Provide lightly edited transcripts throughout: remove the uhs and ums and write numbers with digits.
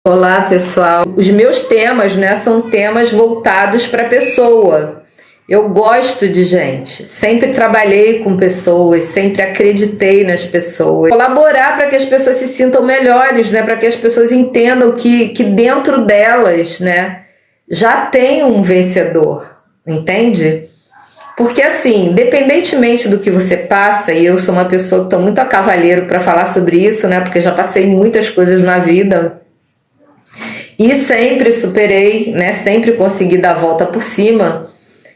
Olá, pessoal. Os meus temas, né, são temas voltados para a pessoa. Eu gosto de gente, sempre trabalhei com pessoas, sempre acreditei nas pessoas. Colaborar para que as pessoas se sintam melhores, né, para que as pessoas entendam que dentro delas, né, já tem um vencedor, entende? Porque assim, independentemente do que você passa, e eu sou uma pessoa que estou muito a cavaleiro para falar sobre isso, né, porque já passei muitas coisas na vida. E sempre superei, né? Sempre consegui dar a volta por cima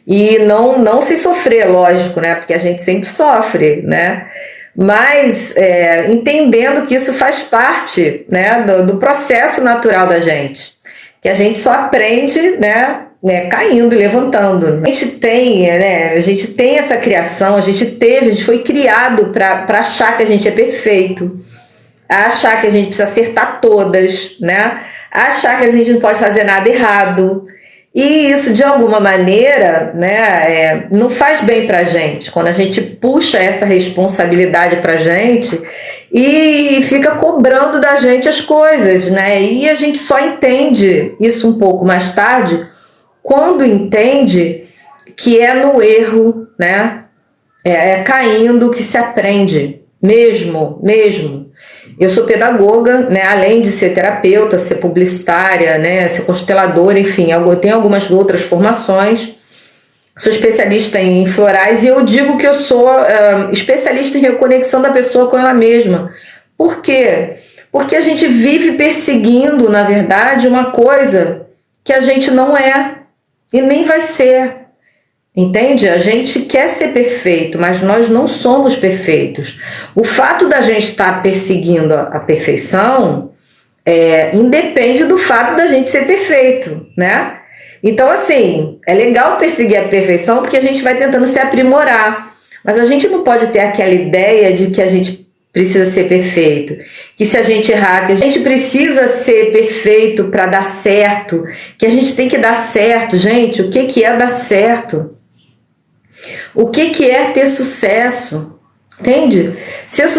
e não se sofrer, lógico, né? Porque a gente sempre sofre, né? Mas entendendo que isso faz parte, né, do processo natural da gente, que a gente só aprende, caindo e levantando. A gente tem essa criação, a gente foi criado para achar que a gente é perfeito, a achar que a gente precisa acertar todas, né? A achar que a gente não pode fazer nada errado. E isso, de alguma maneira, né, não faz bem para a gente, quando a gente puxa essa responsabilidade para a gente e fica cobrando da gente as coisas, né? E a gente só entende isso um pouco mais tarde, quando entende que é no erro, né? É caindo que se aprende, mesmo. Eu sou pedagoga, né? Além de ser terapeuta, ser publicitária, né? Ser consteladora, enfim, eu tenho algumas outras formações. Sou especialista em florais e eu digo que eu sou especialista em reconexão da pessoa com ela mesma. Por quê? Porque a gente vive perseguindo, na verdade, uma coisa que a gente não é e nem vai ser. Entende? A gente quer ser perfeito, mas nós não somos perfeitos. O fato da gente estar perseguindo a perfeição independe do fato da gente ser perfeito, né? Então, assim, é legal perseguir a perfeição porque a gente vai tentando se aprimorar. Mas a gente não pode ter aquela ideia de que a gente precisa ser perfeito, que se a gente errar, que a gente precisa ser perfeito para dar certo, que a gente tem que dar certo. Gente, o que é dar certo? O que é ter sucesso? Entende? Ter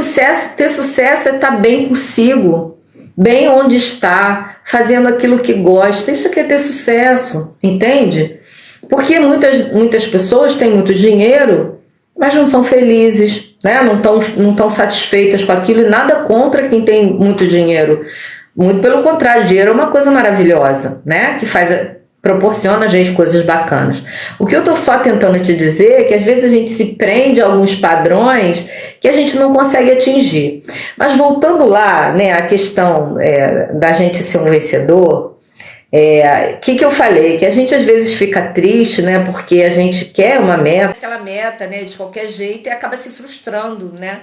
sucesso é estar bem consigo, bem onde está, fazendo aquilo que gosta. Isso aqui é ter sucesso, entende? Porque muitas pessoas têm muito dinheiro, mas não são felizes, né? Não tão satisfeitas com aquilo, e nada contra quem tem muito dinheiro. Muito pelo contrário, dinheiro é uma coisa maravilhosa, né? Proporciona a gente coisas bacanas. O que eu estou só tentando te dizer é que às vezes a gente se prende a alguns padrões que a gente não consegue atingir. Mas voltando lá, né, a questão da gente ser um vencedor, que eu falei? Que a gente às vezes fica triste, né, porque a gente quer uma meta, aquela meta, né, de qualquer jeito e acaba se frustrando, né?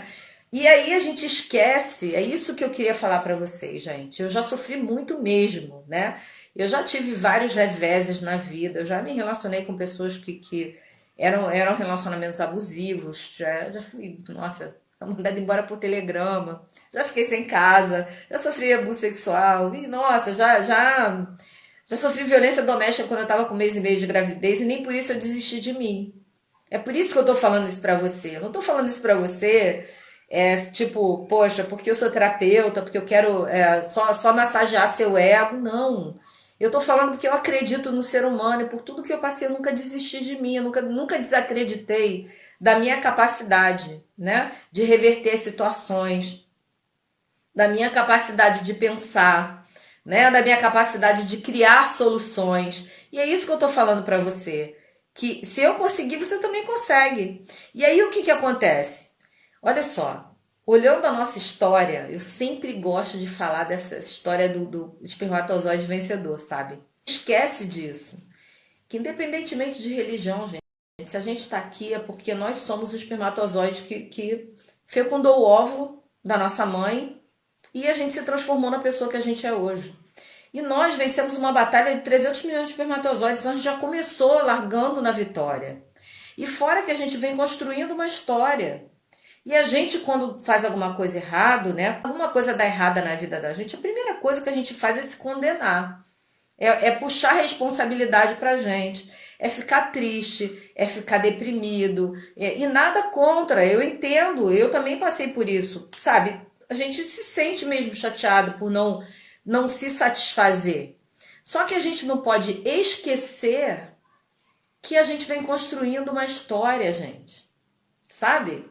E aí a gente esquece, é isso que eu queria falar para vocês, gente. Eu já sofri muito mesmo, né? Eu já tive vários reveses na vida, eu já me relacionei com pessoas que eram relacionamentos abusivos, já fui, nossa, mandada embora por telegrama, já fiquei sem casa, já sofri abuso sexual, e nossa, já sofri violência doméstica quando eu estava com 1 mês e meio de gravidez e nem por isso eu desisti de mim. É por isso que eu tô falando isso pra você. Eu não tô falando isso pra você, tipo, poxa, porque eu sou terapeuta, porque eu quero só massagear seu ego. Não. Eu tô falando porque eu acredito no ser humano e por tudo que eu passei, eu nunca desisti de mim, eu nunca desacreditei da minha capacidade, né, de reverter situações, da minha capacidade de pensar, né, da minha capacidade de criar soluções. E é isso que eu tô falando para você, que se eu conseguir, você também consegue. E aí o que acontece? Olha só, olhando a nossa história, eu sempre gosto de falar dessa história do espermatozoide vencedor, sabe? Esquece disso, que independentemente de religião, gente, se a gente está aqui é porque nós somos o espermatozoide que fecundou o óvulo da nossa mãe e a gente se transformou na pessoa que a gente é hoje. E nós vencemos uma batalha de 300 milhões de espermatozoides, então a gente já começou largando na vitória. E fora que a gente vem construindo uma história. E a gente, quando faz alguma coisa errado, né? Alguma coisa dá errada na vida da gente, a primeira coisa que a gente faz é se condenar. É puxar a responsabilidade pra gente. É ficar triste, é ficar deprimido. E nada contra, eu entendo, eu também passei por isso, sabe? A gente se sente mesmo chateado por não se satisfazer. Só que a gente não pode esquecer que a gente vem construindo uma história, gente, sabe?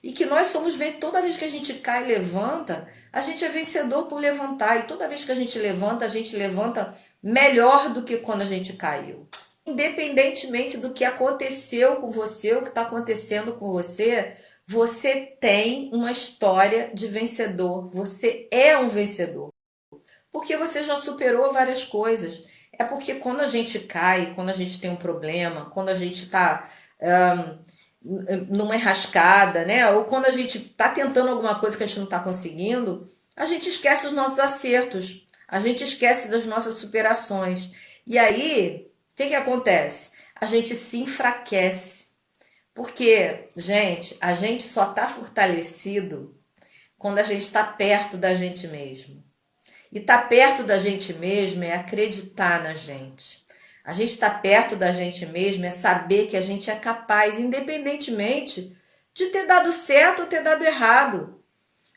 E que nós somos, toda vez que a gente cai e levanta, a gente é vencedor por levantar. E toda vez que a gente levanta melhor do que quando a gente caiu. Independentemente do que aconteceu com você, o que está acontecendo com você, você tem uma história de vencedor. Você é um vencedor. Porque você já superou várias coisas. É porque quando a gente cai, quando a gente tem um problema, quando a gente está numa enrascada, né? Ou quando a gente está tentando alguma coisa que a gente não está conseguindo, a gente esquece os nossos acertos, a gente esquece das nossas superações. E aí, o que acontece? A gente se enfraquece. Porque, gente, a gente só está fortalecido quando a gente está perto da gente mesmo. E estar perto da gente mesmo é acreditar na gente. A gente estar perto da gente mesmo é saber que a gente é capaz, independentemente de ter dado certo ou ter dado errado.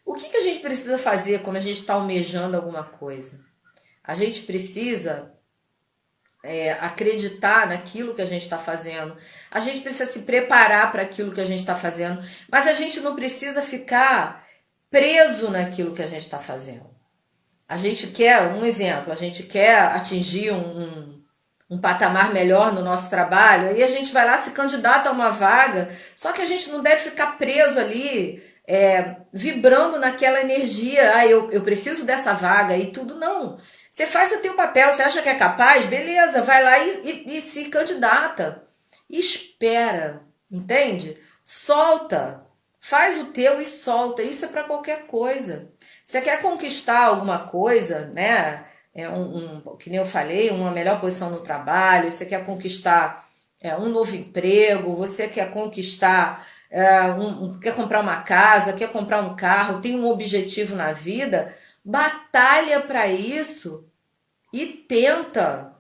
O que a gente precisa fazer quando a gente está almejando alguma coisa? A gente precisa acreditar naquilo que a gente está fazendo. A gente precisa se preparar para aquilo que a gente está fazendo. Mas a gente não precisa ficar preso naquilo que a gente está fazendo. A gente quer, um exemplo, a gente quer atingir um patamar melhor no nosso trabalho, aí a gente vai lá, se candidata a uma vaga, só que a gente não deve ficar preso ali, vibrando naquela energia, eu preciso dessa vaga e tudo, não. Você faz o teu papel, você acha que é capaz? Beleza, vai lá e se candidata. Espera, entende? Solta. Faz o teu e solta. Isso é para qualquer coisa. Você quer conquistar alguma coisa, né? Que nem eu falei, uma melhor posição no trabalho, você quer conquistar um novo emprego, você quer conquistar, quer comprar uma casa, quer comprar um carro, tem um objetivo na vida, batalha para isso e tenta,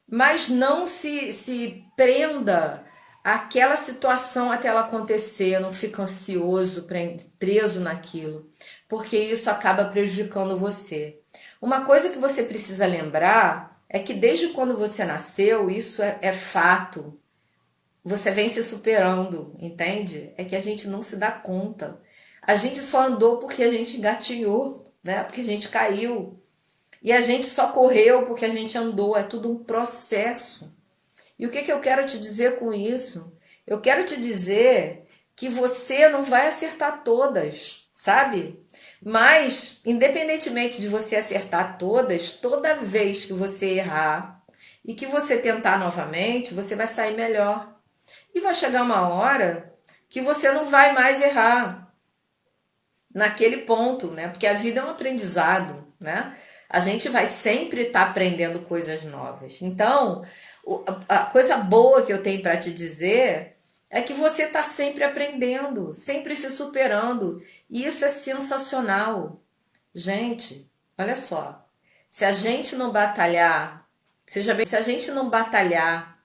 mas não se prenda àquela situação até ela acontecer, não fica ansioso, preso naquilo, porque isso acaba prejudicando você. Uma coisa que você precisa lembrar é que desde quando você nasceu, isso é fato. Você vem se superando, entende? É que a gente não se dá conta. A gente só andou porque a gente engatinhou, né? Porque a gente caiu. E a gente só correu porque a gente andou. É tudo um processo. E o que eu quero te dizer com isso? Eu quero te dizer que você não vai acertar todas, sabe? Mas, independentemente de você acertar todas, toda vez que você errar e que você tentar novamente, você vai sair melhor. E vai chegar uma hora que você não vai mais errar naquele ponto, né? Porque a vida é um aprendizado, né? A gente vai sempre estar aprendendo coisas novas. Então, a coisa boa que eu tenho para te dizer é que você está sempre aprendendo, sempre se superando. E isso é sensacional. Gente, olha só. Se a gente não batalhar, seja bem, se a gente não batalhar,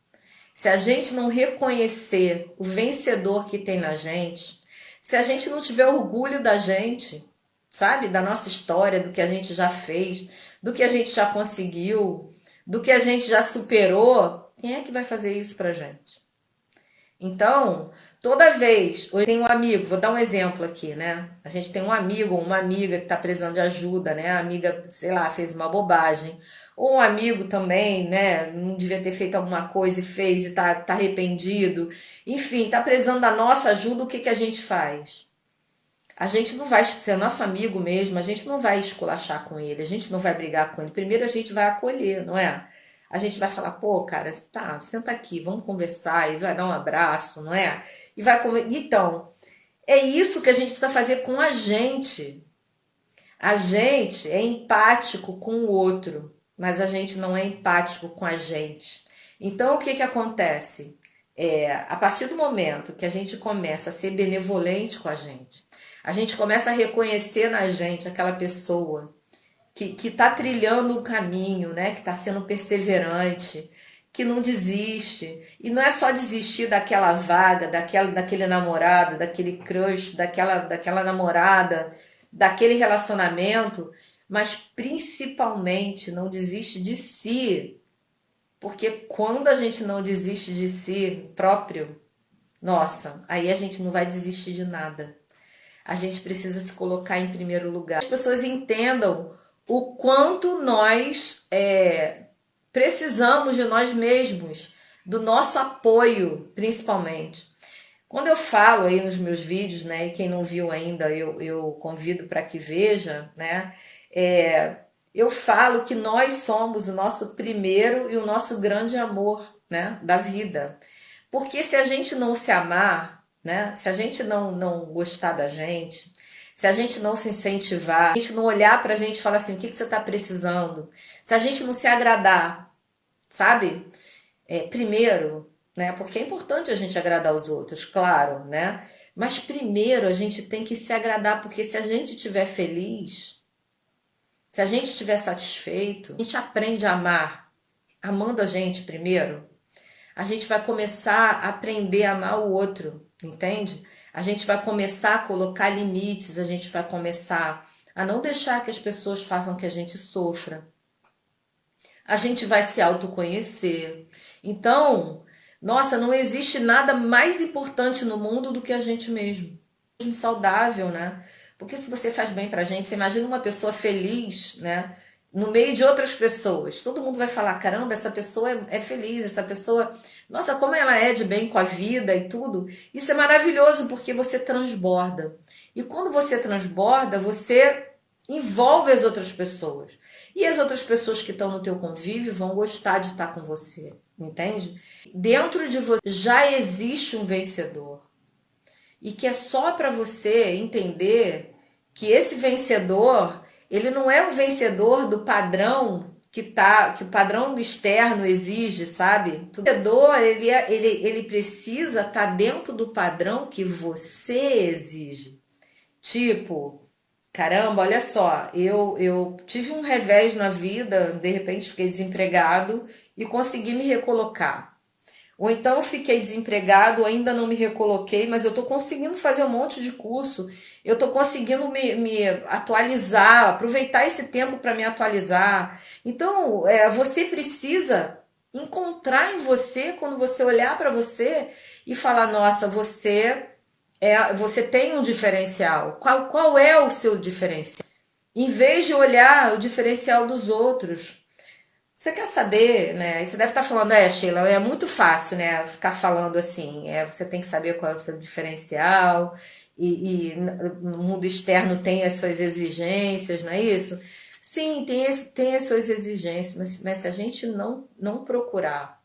se a gente não reconhecer o vencedor que tem na gente, se a gente não tiver orgulho da gente, sabe? Da nossa história, do que a gente já fez, do que a gente já conseguiu, do que a gente já superou, quem é que vai fazer isso pra gente? Então, toda vez, hoje tem um amigo, vou dar um exemplo aqui, né? A gente tem um amigo ou uma amiga que está precisando de ajuda, né? A amiga, sei lá, fez uma bobagem. Ou um amigo também, né? Não devia ter feito alguma coisa e fez e tá arrependido. Enfim, tá precisando da nossa ajuda, o que que a gente faz? A gente não vai ser nosso amigo mesmo, a gente não vai esculachar com ele, a gente não vai brigar com ele. Primeiro a gente vai acolher, não é? A gente vai falar, pô, cara, tá, senta aqui, vamos conversar, e vai dar um abraço, não é? E vai comer. Então, é isso que a gente precisa fazer com a gente. A gente é empático com o outro, mas a gente não é empático com a gente. Então, o que que acontece? A partir do momento que a gente começa a ser benevolente com a gente começa a reconhecer na gente aquela pessoa que está trilhando um caminho, né? Que está sendo perseverante, que não desiste. E não é só desistir daquela vaga, daquele namorado, daquele crush, daquela namorada, daquele relacionamento, mas principalmente não desiste de si, porque quando a gente não desiste de si próprio, nossa, aí a gente não vai desistir de nada. A gente precisa se colocar em primeiro lugar. As pessoas entendam o quanto nós precisamos de nós mesmos, do nosso apoio, principalmente. Quando eu falo aí nos meus vídeos, né, e quem não viu ainda, eu convido para que veja, né, eu falo que nós somos o nosso primeiro e o nosso grande amor, né, da vida. Porque se a gente não se amar, né, se a gente não gostar da gente, se a gente não se incentivar, se a gente não olhar pra gente e falar assim, o que você está precisando, se a gente não se agradar, sabe? Primeiro, né? Porque é importante a gente agradar os outros, claro, né? Mas primeiro a gente tem que se agradar, porque se a gente estiver feliz, se a gente estiver satisfeito, a gente aprende a amar, amando a gente primeiro. A gente vai começar a aprender a amar o outro, entende? A gente vai começar a colocar limites, a gente vai começar a não deixar que as pessoas façam que a gente sofra. A gente vai se autoconhecer. Então, nossa, não existe nada mais importante no mundo do que a gente mesmo. Mesmo saudável, né? Porque se você faz bem pra gente, você imagina uma pessoa feliz, né? No meio de outras pessoas. Todo mundo vai falar: caramba, essa pessoa é feliz, essa pessoa. Nossa, como ela é de bem com a vida e tudo. Isso é maravilhoso porque você transborda. E quando você transborda, você envolve as outras pessoas. E as outras pessoas que estão no teu convívio vão gostar de estar com você, entende? Dentro de você já existe um vencedor. E que é só para você entender que esse vencedor, ele não é o vencedor do padrão que o padrão externo exige, sabe? O vencedor, ele precisa estar dentro do padrão que você exige. Tipo, caramba, olha só, eu tive um revés na vida, de repente fiquei desempregado e consegui me recolocar. Ou então fiquei desempregado, ainda não me recoloquei, mas eu estou conseguindo fazer um monte de curso, eu estou conseguindo me atualizar, aproveitar esse tempo para me atualizar. Então, você precisa encontrar em você, quando você olhar para você e falar, nossa, você tem um diferencial. Qual é o seu diferencial? Em vez de olhar o diferencial dos outros. Você quer saber, né? Você deve estar falando, Sheila, é muito fácil, né? Ficar falando assim, você tem que saber qual é o seu diferencial, no mundo externo tem as suas exigências, não é isso? Sim, tem as suas exigências, mas se a gente não procurar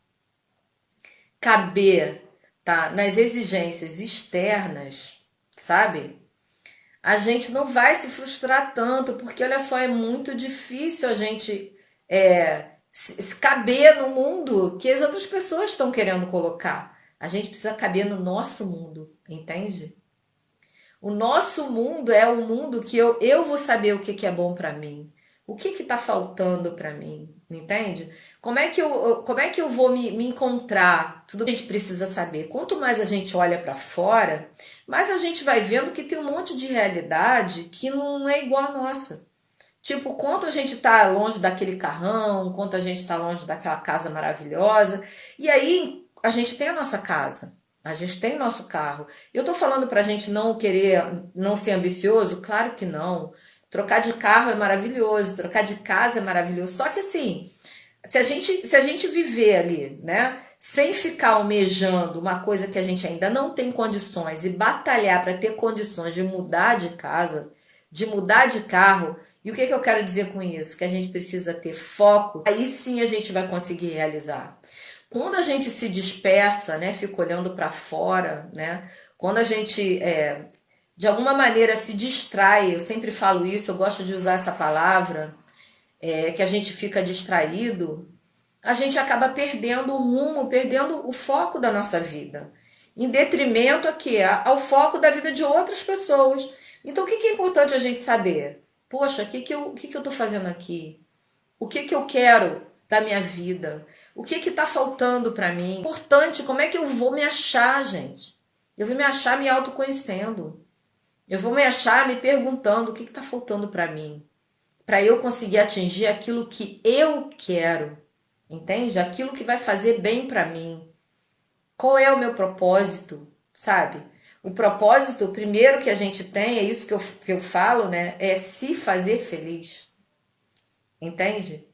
caber, tá, nas exigências externas, sabe? A gente não vai se frustrar tanto, porque olha só, é muito difícil a gente se caber no mundo que as outras pessoas estão querendo colocar. A gente precisa caber no nosso mundo, entende? O nosso mundo é um mundo que eu vou saber o que é bom para mim. O que está faltando para mim, entende? Como é que eu vou me encontrar? Tudo que a gente precisa saber. Quanto mais a gente olha para fora, mais a gente vai vendo que tem um monte de realidade que não é igual a nossa. Tipo, quanto a gente tá longe daquele carrão, quanto a gente tá longe daquela casa maravilhosa. E aí a gente tem a nossa casa, a gente tem nosso carro. Eu tô falando pra gente não querer, não ser ambicioso? Claro que não. Trocar de carro é maravilhoso, trocar de casa é maravilhoso. Só que assim, se a gente viver ali, né, sem ficar almejando uma coisa que a gente ainda não tem condições e batalhar para ter condições de mudar de casa, de mudar de carro, e o que eu quero dizer com isso? Que a gente precisa ter foco, aí sim a gente vai conseguir realizar. Quando a gente se dispersa, né, fica olhando para fora, né, quando a gente de alguma maneira se distrai, eu sempre falo isso, eu gosto de usar essa palavra, que a gente fica distraído, a gente acaba perdendo o rumo, perdendo o foco da nossa vida, em detrimento aqui ao foco da vida de outras pessoas. Então, o que é importante a gente saber? Poxa, o que eu estou fazendo aqui? O que eu quero da minha vida? O que está faltando para mim? Importante, como é que eu vou me achar, gente? Eu vou me achar me autoconhecendo. Eu vou me achar me perguntando o que está faltando para mim. para eu conseguir atingir aquilo que eu quero, entende? Aquilo que vai fazer bem para mim. Qual é o meu propósito, sabe? O propósito, o primeiro que a gente tem, é isso que eu falo, né? É se fazer feliz, entende?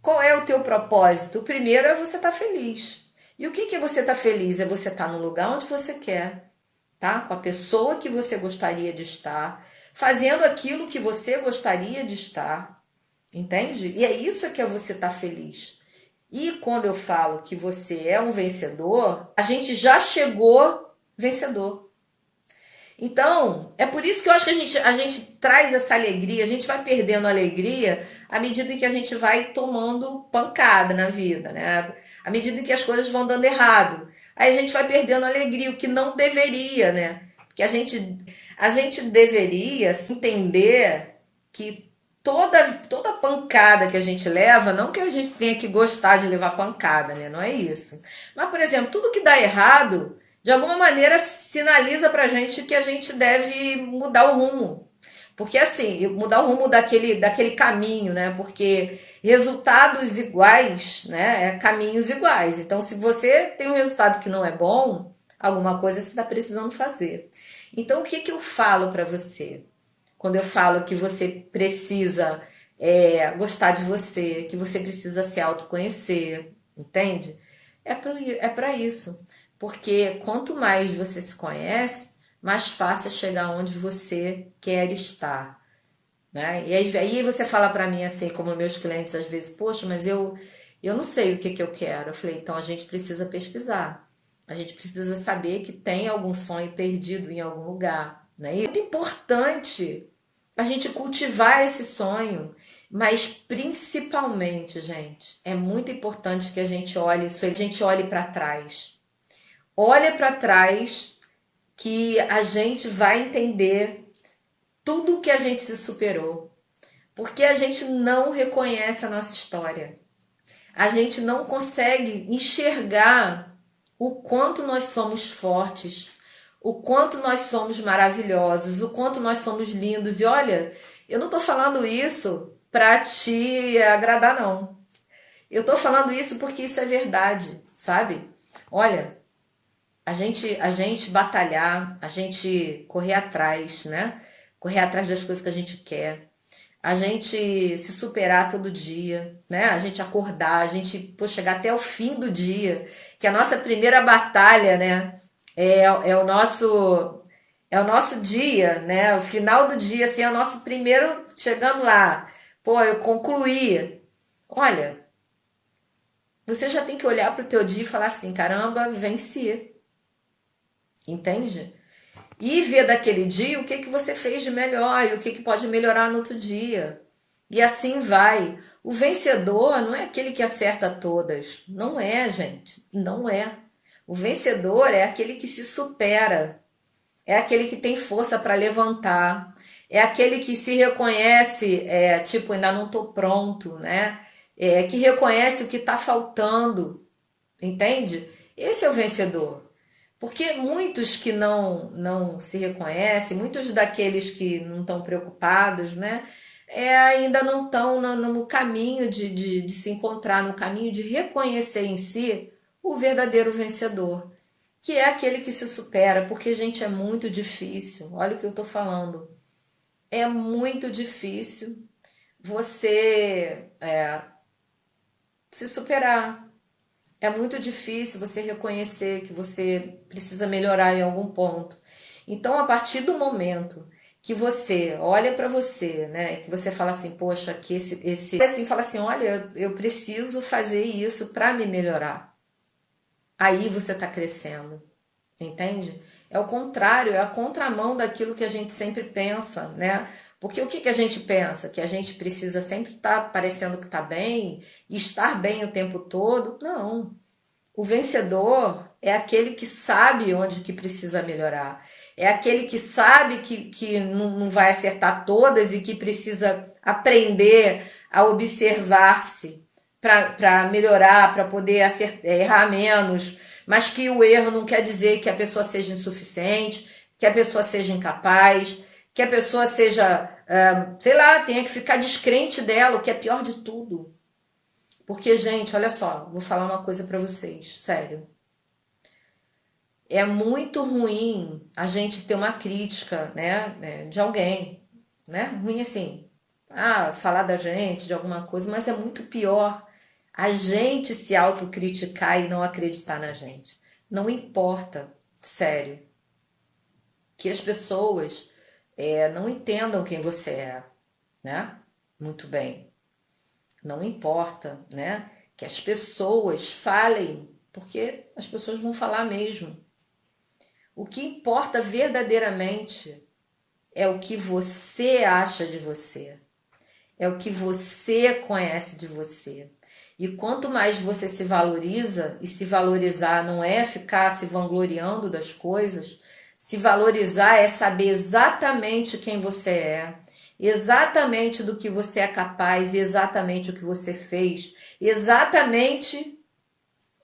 Qual é o teu propósito? O primeiro é você estar feliz. E o que que é você estar feliz? É você estar no lugar onde você quer, tá? Com a pessoa que você gostaria de estar, fazendo aquilo que você gostaria de estar, entende? E é isso que é você estar feliz. E quando eu falo que você é um vencedor, a gente já chegou vencedor. Então, é por isso que eu acho que a gente traz essa alegria, a gente vai perdendo a alegria à medida que a gente vai tomando pancada na vida, né? À medida que as coisas vão dando errado. Aí a gente vai perdendo a alegria, o que não deveria, né? Porque a gente deveria entender que toda pancada que a gente leva, não que a gente tenha que gostar de levar pancada, né? Não é isso. Mas, por exemplo, tudo que dá errado, de alguma maneira sinaliza pra gente que a gente deve mudar o rumo. Porque assim, mudar o rumo daquele caminho, né? Porque resultados iguais, né? É caminhos iguais. Então, se você tem um resultado que não é bom, alguma coisa você está precisando fazer. Então, o que que eu falo para você? Quando eu falo que você precisa gostar de você, que você precisa se autoconhecer, entende? É para isso. Porque quanto mais você se conhece, mais fácil é chegar onde você quer estar, né? E aí você fala para mim assim, como meus clientes às vezes, poxa, mas eu não sei o que que eu quero. Eu falei, então a gente precisa pesquisar. A gente precisa saber que tem algum sonho perdido em algum lugar, né? E é muito importante a gente cultivar esse sonho, mas principalmente, gente, é muito importante que a gente olhe isso, a gente olhe para trás. Olha para trás que a gente vai entender tudo que a gente se superou. Porque a gente não reconhece a nossa história. A gente não consegue enxergar o quanto nós somos fortes, o quanto nós somos maravilhosos, o quanto nós somos lindos. E olha, eu não estou falando isso para te agradar, não. Eu estou falando isso porque isso é verdade, sabe? Olha, a gente batalhar, a gente correr atrás, né? Correr atrás das coisas que a gente quer, a gente se superar todo dia, né? A gente acordar, a gente chegar até o fim do dia, que a nossa primeira batalha, né? É o nosso dia, né? O final do dia, assim, é o nosso primeiro chegando lá. Pô, eu concluí. Olha, você já tem que olhar para o teu dia e falar assim, caramba, venci, entende? E ver daquele dia o que que você fez de melhor e o que que pode melhorar no outro dia. E assim vai. O vencedor não é aquele que acerta todas. Não é, gente. Não é. O vencedor é aquele que se supera. É aquele que tem força para levantar. É aquele que se reconhece, tipo, ainda não estou pronto, né? Que reconhece o que está faltando. Entende? Esse é o vencedor. Porque muitos que não se reconhecem, muitos daqueles que não estão preocupados, né? Ainda não estão no caminho de se encontrar, no caminho de reconhecer em si o verdadeiro vencedor, que é aquele que se supera, porque, gente, é muito difícil. Olha o que eu estou falando. É muito difícil você se superar. É muito difícil você reconhecer que você precisa melhorar em algum ponto. Então, a partir do momento que você olha para você, né, que você fala assim, poxa, que assim, fala assim, olha, eu preciso fazer isso para me melhorar. Aí você está crescendo, entende? É o contrário, é a contramão daquilo que a gente sempre pensa, né? Porque o que que a gente pensa? Que a gente precisa sempre estar parecendo que está bem, e estar bem o tempo todo? Não. O vencedor é aquele que sabe onde que precisa melhorar. É aquele que sabe que não vai acertar todas e que precisa aprender a observar-se para melhorar, para poder errar menos. Mas que o erro não quer dizer que a pessoa seja insuficiente, que a pessoa seja incapaz, que a pessoa seja sei lá, tenha que ficar descrente dela, o que é pior de tudo. Porque, gente, olha só, vou falar uma coisa pra vocês, sério. É muito ruim a gente ter uma crítica, né, de alguém, né? Ruim assim, falar da gente, de alguma coisa, mas é muito pior a gente se autocriticar e não acreditar na gente. Não importa, sério, que as pessoas não entendam quem você é, né? Muito bem. Não importa, né? Que as pessoas falem, porque as pessoas vão falar mesmo. O que importa verdadeiramente é o que você acha de você, é o que você conhece de você. E quanto mais você se valoriza, e se valorizar não é ficar se vangloriando das coisas, se valorizar é saber exatamente quem você é, exatamente do que você é capaz, exatamente o que você fez, exatamente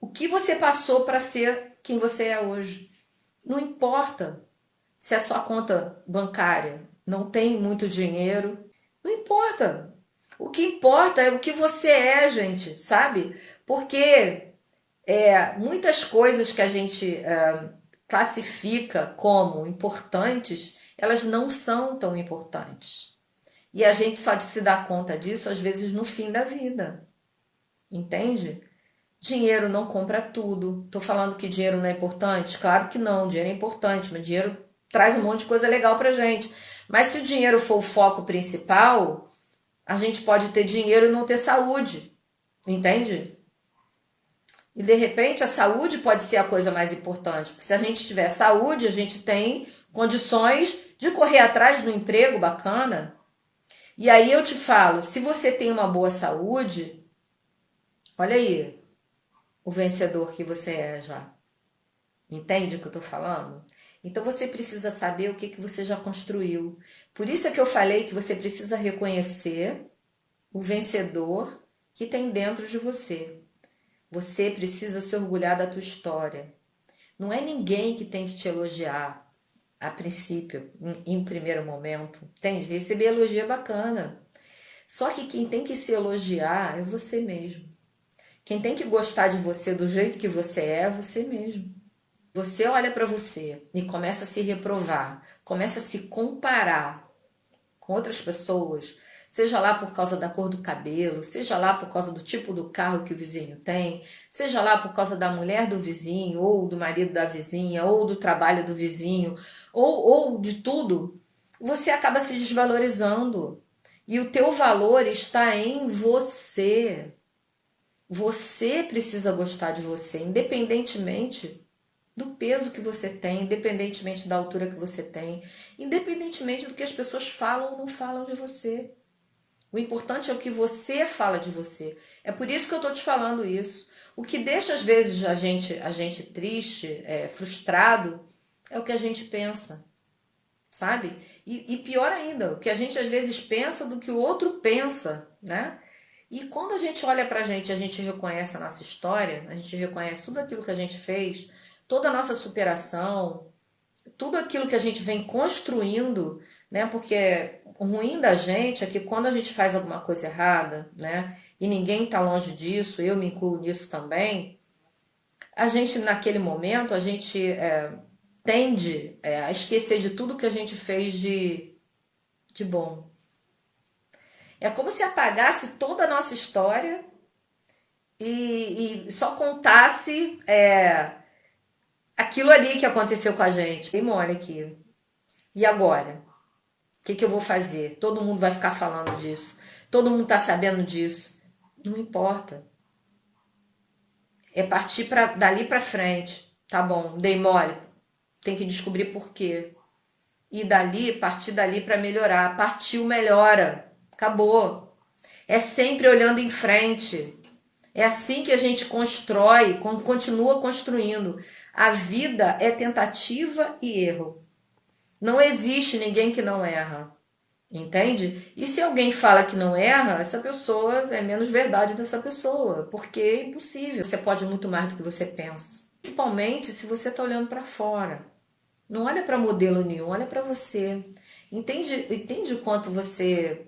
o que você passou para ser quem você é hoje. Não importa se a sua conta bancária não tem muito dinheiro, não importa. O que importa é o que você é, gente, sabe? Porque muitas coisas que a gente classifica como importantes, elas não são tão importantes. E a gente só se dá conta disso, às vezes, no fim da vida. Entende? Dinheiro não compra tudo. Tô falando que dinheiro não é importante? Claro que não, dinheiro é importante, mas dinheiro traz um monte de coisa legal pra gente. Mas se o dinheiro for o foco principal, a gente pode ter dinheiro e não ter saúde. Entende? E de repente a saúde pode ser a coisa mais importante. Porque se a gente tiver saúde, a gente tem condições de correr atrás do emprego bacana. E aí eu te falo, se você tem uma boa saúde, olha aí o vencedor que você é já. Entende o que eu tô falando? Então você precisa saber o que que você já construiu. Por isso é que eu falei que você precisa reconhecer o vencedor que tem dentro de você. Você precisa se orgulhar da tua história. Não é ninguém que tem que te elogiar a princípio, em primeiro momento. Entende? Receber elogio é bacana. Só que quem tem que se elogiar é você mesmo. Quem tem que gostar de você do jeito que você é você mesmo. Você olha para você e começa a se reprovar, começa a se comparar com outras pessoas, seja lá por causa da cor do cabelo, seja lá por causa do tipo do carro que o vizinho tem, seja lá por causa da mulher do vizinho, ou do marido da vizinha, ou do trabalho do vizinho, ou de tudo, você acaba se desvalorizando. E o teu valor está em você. Você precisa gostar de você, independentemente do peso que você tem, independentemente da altura que você tem, independentemente do que as pessoas falam ou não falam de você. O importante é o que você fala de você. É por isso que eu tô te falando isso. O que deixa às vezes a gente triste, frustrado, é o que a gente pensa, sabe? E pior ainda, o que a gente às vezes pensa do que o outro pensa, né? E quando a gente olha pra gente, a gente reconhece a nossa história, a gente reconhece tudo aquilo que a gente fez, toda a nossa superação, tudo aquilo que a gente vem construindo, né? Porque o ruim da gente é que quando a gente faz alguma coisa errada, né? E ninguém tá longe disso, eu me incluo nisso também, a gente naquele momento, a gente tende a esquecer de tudo que a gente fez de bom. É como se apagasse toda a nossa história e só contasse aquilo ali que aconteceu com a gente. E olha aqui. E agora? O que que eu vou fazer? Todo mundo vai ficar falando disso. Todo mundo tá sabendo disso. Não importa. É partir dali pra frente. Tá bom, dei mole. Tem que descobrir por quê. E dali, partir dali pra melhorar. Partiu, melhora. Acabou. É sempre olhando em frente. É assim que a gente constrói, continua construindo. A vida é tentativa e erro. Não existe ninguém que não erra. Entende? E se alguém fala que não erra, essa pessoa é menos verdade dessa pessoa, porque é impossível. Você pode muito mais do que você pensa. Principalmente se você está olhando para fora. Não olha para modelo nenhum, olha para você. Entende o quanto você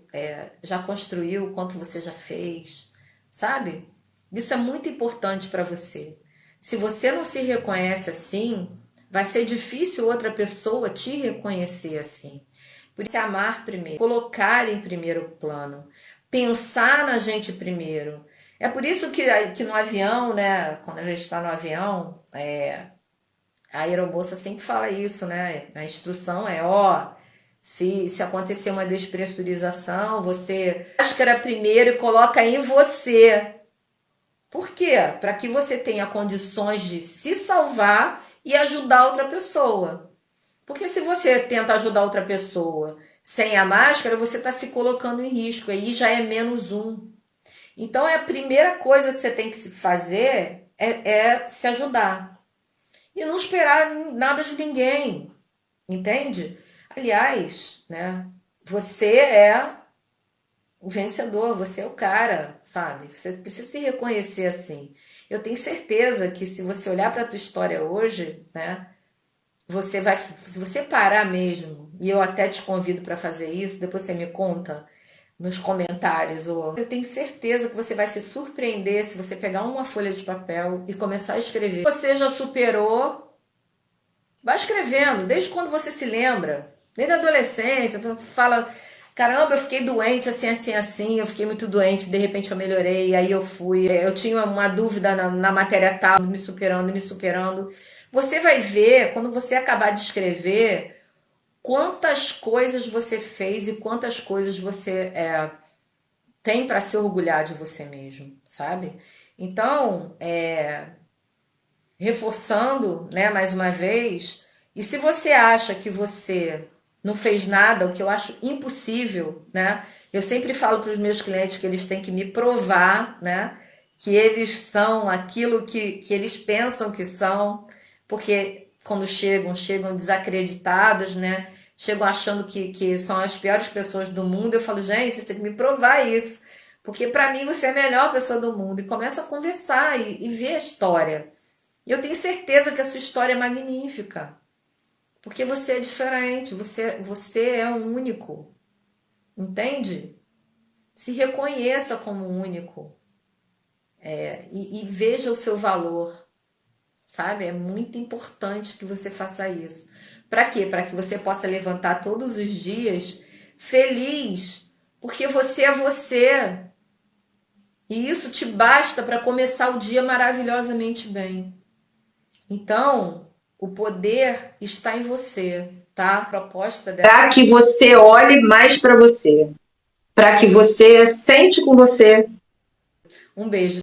já construiu, o quanto você já fez, sabe? Isso é muito importante para você. Se você não se reconhece assim, vai ser difícil outra pessoa te reconhecer assim. Por isso, se amar primeiro, colocar em primeiro plano, pensar na gente primeiro. É por isso que no avião, né, quando a gente está no avião, a aeromoça sempre fala isso, né? A instrução é, ó, se acontecer uma despressurização, você máscara primeiro e coloca em você. Por quê? Para que você tenha condições de se salvar e ajudar outra pessoa. Porque se você tenta ajudar outra pessoa sem a máscara, você está se colocando em risco. Aí já é menos um. Então, a primeira coisa que você tem que fazer é se ajudar. E não esperar nada de ninguém, entende? Aliás, né? Você é o vencedor, você é o cara, sabe? Você precisa se reconhecer assim. Eu tenho certeza que se você olhar para a tua história hoje, né? Você vai, se você parar mesmo, e eu até te convido para fazer isso, depois você me conta nos comentários, ou eu tenho certeza que você vai se surpreender se você pegar uma folha de papel e começar a escrever. Você já superou. Vai escrevendo, desde quando você se lembra, desde a adolescência, fala, caramba, eu fiquei doente assim, assim, assim, eu fiquei muito doente, de repente eu melhorei, aí eu fui, eu tinha uma dúvida na matéria tal, me superando, me superando. Você vai ver, quando você acabar de escrever, quantas coisas você fez e quantas coisas você tem para se orgulhar de você mesmo, sabe? Então, reforçando, né, mais uma vez, e se você acha que você não fez nada, o que eu acho impossível, né? Eu sempre falo para os meus clientes que eles têm que me provar, né, que eles são aquilo que eles pensam que são, porque quando chegam desacreditados, né? Chegam achando que são as piores pessoas do mundo. Eu falo, gente, vocês têm que me provar isso, porque para mim você é a melhor pessoa do mundo. E começa a conversar e ver a história. E eu tenho certeza que a sua história é magnífica, porque você é diferente, você é um único, entende? Se reconheça como único, e veja o seu valor, sabe? É muito importante que você faça isso. Para quê? Para que você possa levantar todos os dias feliz, porque você é você. E isso te basta para começar o dia maravilhosamente bem. Então, o poder está em você, tá? A proposta dela. Para que você olhe mais para você, para que você sente com você. Um beijo.